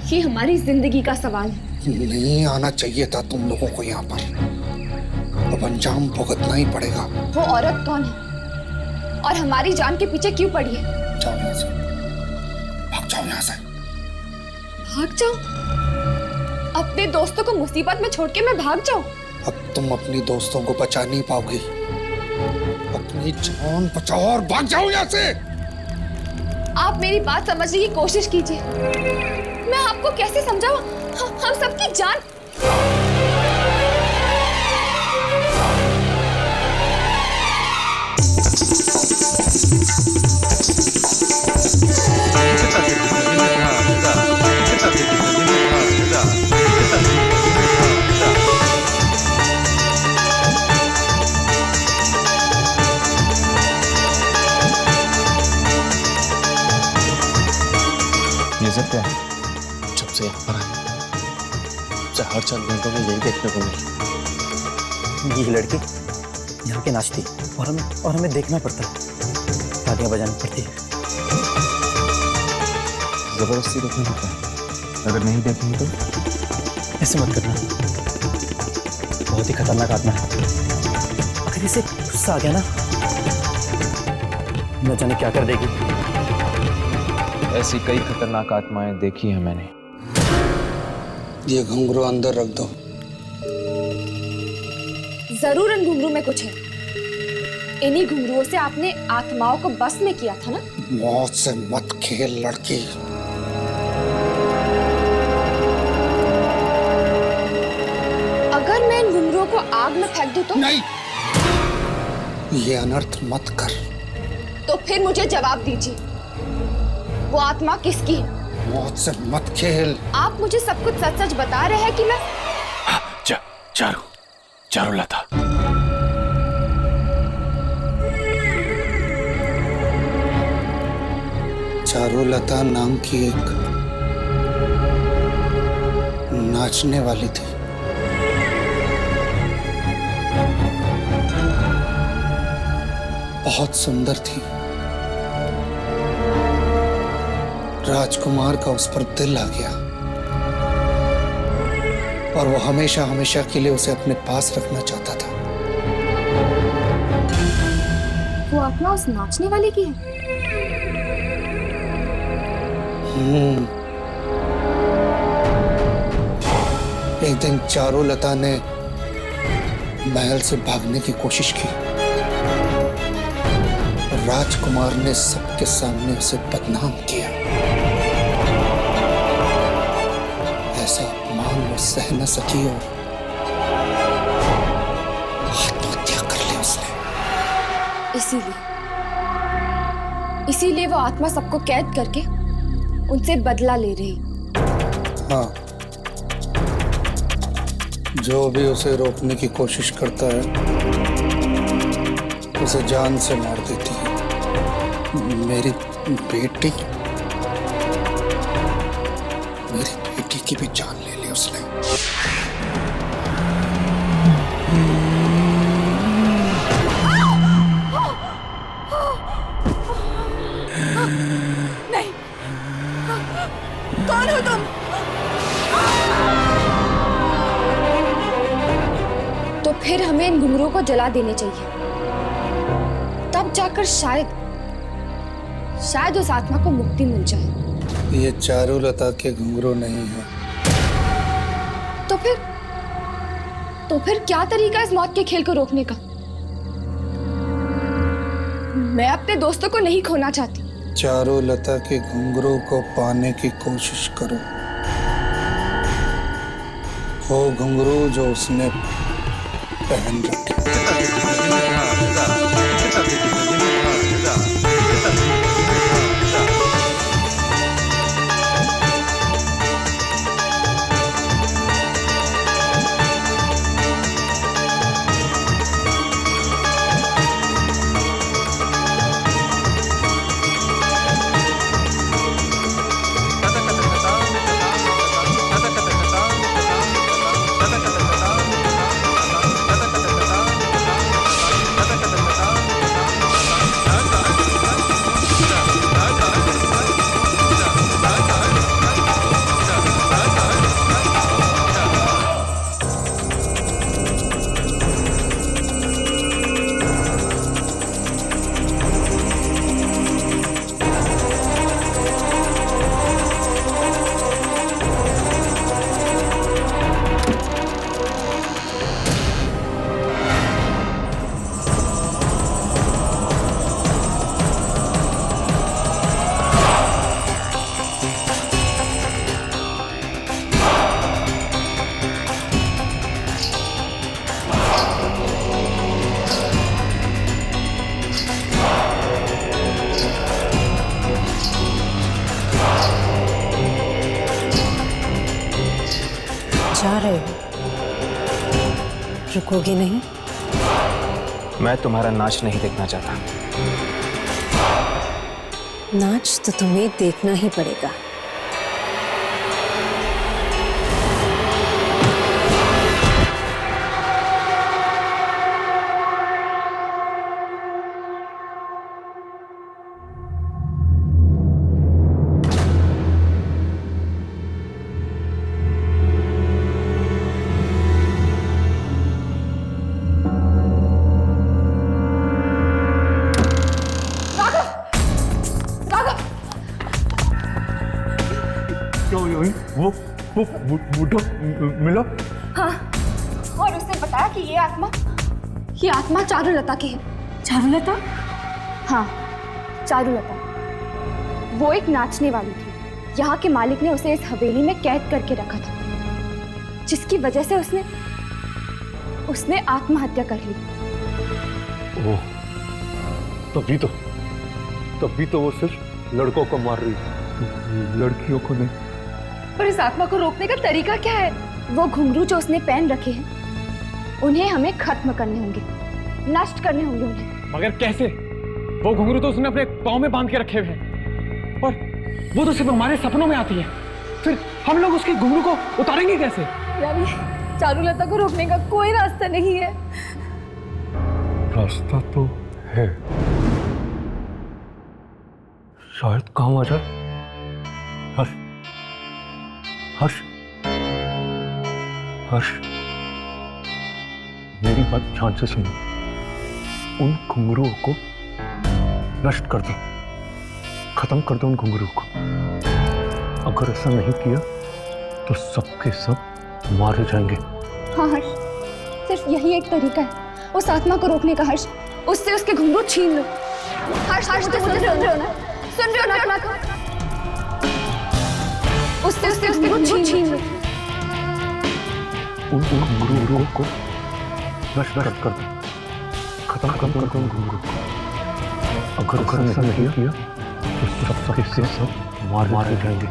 ये हमारी जिंदगी का सवाल है। नहीं आना चाहिए था तुम लोगों को यहाँ पर। अब अंजाम भुगतना ही पड़ेगा। वो औरत कौन है और हमारी जान के पीछे क्यों पड़ी है? जाओ यहाँ से, भाग जाओ यहाँ से। भाग जाओ? अपने दोस्तों को मुसीबत में छोड़ के मैं भाग जाऊं? अब तुम अपनी दोस्तों को बचा नहीं पाओगी। अपनी जान बचाओ और भाग जाओ यहाँ से। आप मेरी बात समझने की कोशिश कीजिए। मैं आपको कैसे समझाऊं? हम सबकी जान। ये सब क्या है? जब से यहाँ पर आए तो हर चंद घंटों में यही देखने को मिली। ये लड़की यहाँ के नाचती और हमें देखना पड़ता है, तालियां बजानी पड़ती है। जबरदस्ती देखना होता है, अगर नहीं देखेंगे तो ऐसे मत करना, बहुत ही खतरनाक आत्मा है। अगर इसे गुस्सा आ गया ना, न जाने क्या कर देगी। ऐसी कई खतरनाक आत्माएं देखी हैं मैंने। ये घुंघरू अंदर रख दो। जरूर इन घुंघरू में कुछ है। इन्हीं घुंघरुओं से आपने आत्माओं को बस में किया था ना। मौत से मत खेल लड़की। अगर मैं इन घुंघरुओं को आग में फेंक दूं तो? नहीं, ये अनर्थ मत कर। तो फिर मुझे जवाब दीजिए, वो आत्मा किसकी है? मौत से मत खेल। आप मुझे सब कुछ सच सच बता रहे हैं कि मैं चारुलता। चारुलता नाम की एक नाचने वाली थी। बहुत सुंदर थी। राजकुमार का उस पर दिल आ गया और वो हमेशा हमेशा के लिए उसे अपने पास रखना चाहता था। वो आत्मा उस नाचने वाले की है? एक दिन चारुलता ने महल से भागने की कोशिश की। राजकुमार ने सबके सामने उसे बदनाम किया। ऐसा अपमान वो सह न सकी और आत्महत्या कर ली उसने। इसीलिए वो आत्मा सबको कैद करके उनसे बदला ले रही। हाँ, जो भी उसे रोकने की कोशिश करता है उसे जान से मार देती है। मेरी बेटी की भी जान ले ली उसने। नहीं, कौन हो तुम? तो फिर हमें इन घुंघरुओं को जला देने चाहिए। तब जाकर शायद उस आत्मा को मुक्ति मिल जाए। ये चारुलता के घुंघरू नहीं है। तो फिर क्या तरीका इस मौत के खेल को रोकने का? मैं अपने दोस्तों को नहीं खोना चाहती। चारुलता के घुंघरू को पाने की कोशिश करो। वो घुंघरू जो उसने पहन रखे। जा रहे हो? रुकोगे नहीं? मैं तुम्हारा नाच नहीं देखना चाहता। नाच तो तुम्हें देखना ही पड़ेगा। वो बूढ़ा मिला? हाँ, और उसने बताया कि ये आत्मा चारुलता की है। चारुलता? हाँ, चारुलता। वो एक नाचने वाली थी। यहाँ के मालिक ने उसे इस हवेली में कैद करके रखा था, जिसकी वजह से उसने आत्महत्या कर ली। ओह, तभी तो वो सिर्फ लड़कों को मार रही है, लड़कियों को नहीं। पर इस आत्मा को रोकने का तरीका क्या है? वो घुंघरू जो उसने पहन रखे हैं, उन्हें हमें खत्म करने होंगे, नष्ट करने होंगे उन्हें। मगर कैसे? वो घुंघरू तो उसने अपने पाँव में बांध के रखे हुए हैं और वो तो सिर्फ हमारे सपनों में आती है। फिर हम लोग उसके घुंघरू को उतारेंगे कैसे? यानी चारुलता को रोकने का कोई रास्ता नहीं है। रास्ता तो है, शायद काम आ जाए। हर्ष, मेरी बात ध्यान से सुनो। उन घुंघरुओं को नष्ट कर दो, खत्म कर दो उन घुंघरुओं को। अगर ऐसा नहीं किया तो सबके सब मारे जाएंगे। हाँ हर्ष, सिर्फ यही एक तरीका है उस आत्मा को रोकने का। हर्ष, उससे उसके घुंघरू छीन लो। हर्ष, तो सुन रहे हो ना? उससे उसके घुंघरू छीन लो। उन घुंघरुओं को नष्ट कर दो, खत्म कर दो उन घुंघरुओं को। अगर ऐसा नहीं किया तो सबके सब मारे जाएंगे।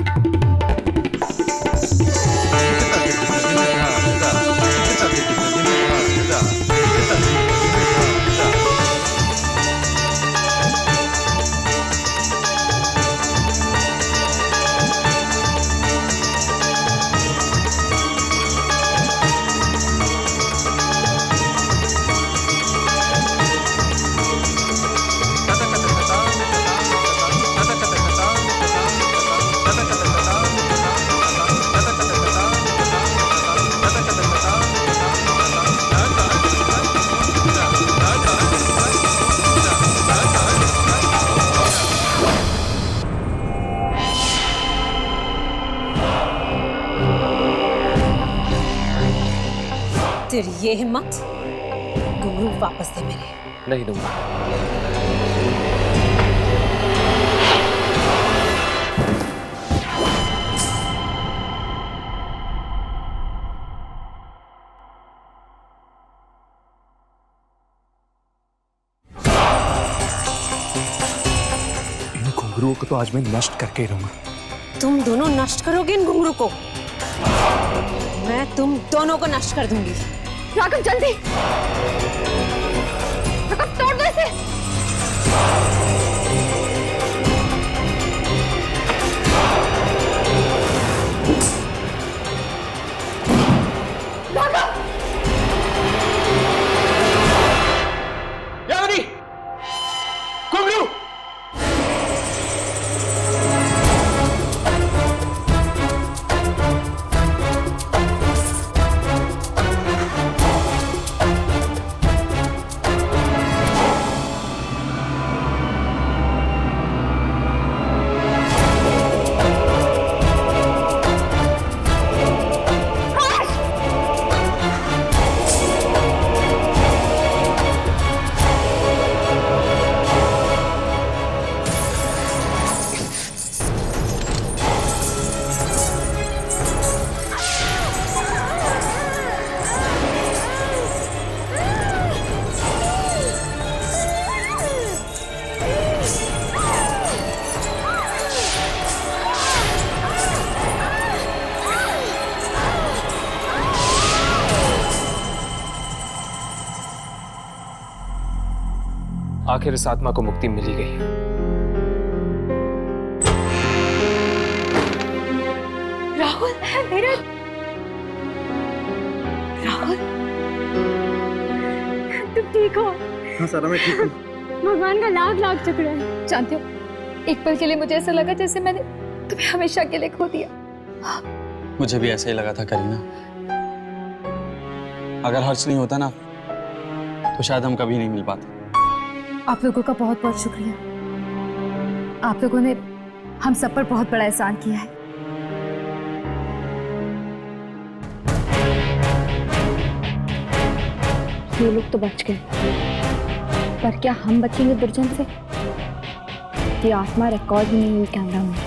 तेरी ये हिम्मत? घुंघरू वापस दे मेरे। नहीं दूंगा। इन घुंघरुओं को तो आज मैं नष्ट करके ही रहूंगा। तुम दोनों नष्ट करोगे इन घुंघरू को? मैं तुम दोनों को नष्ट कर दूंगी। राघव जल्दी, राघव तोड़ दो इसे। राघव! यामिनी! घुंघरू! आखिर इस आत्मा को मुक्ति मिल ही गई। राहुल, मेरे राहुल, तुम ठीक हो? हाँ सारा, मैं ठीक हूँ। भगवान का लाख लाख शुक्र है। जानते हो, एक पल के लिए मुझे ऐसा लगा जैसे मैंने तुम्हें हमेशा के लिए खो दिया। मुझे भी ऐसा ही लगा था करीना। अगर हर्ष नहीं होता ना तो शायद हम कभी नहीं मिल पाते। आप लोगों का बहुत बहुत शुक्रिया। आप लोगों ने हम सब पर बहुत बड़ा एहसान किया है। ये लोग तो बच गए, पर क्या हम बचेंगे दुर्जन से? ये आत्मा रिकॉर्ड ही नहीं हुई कैमरा में।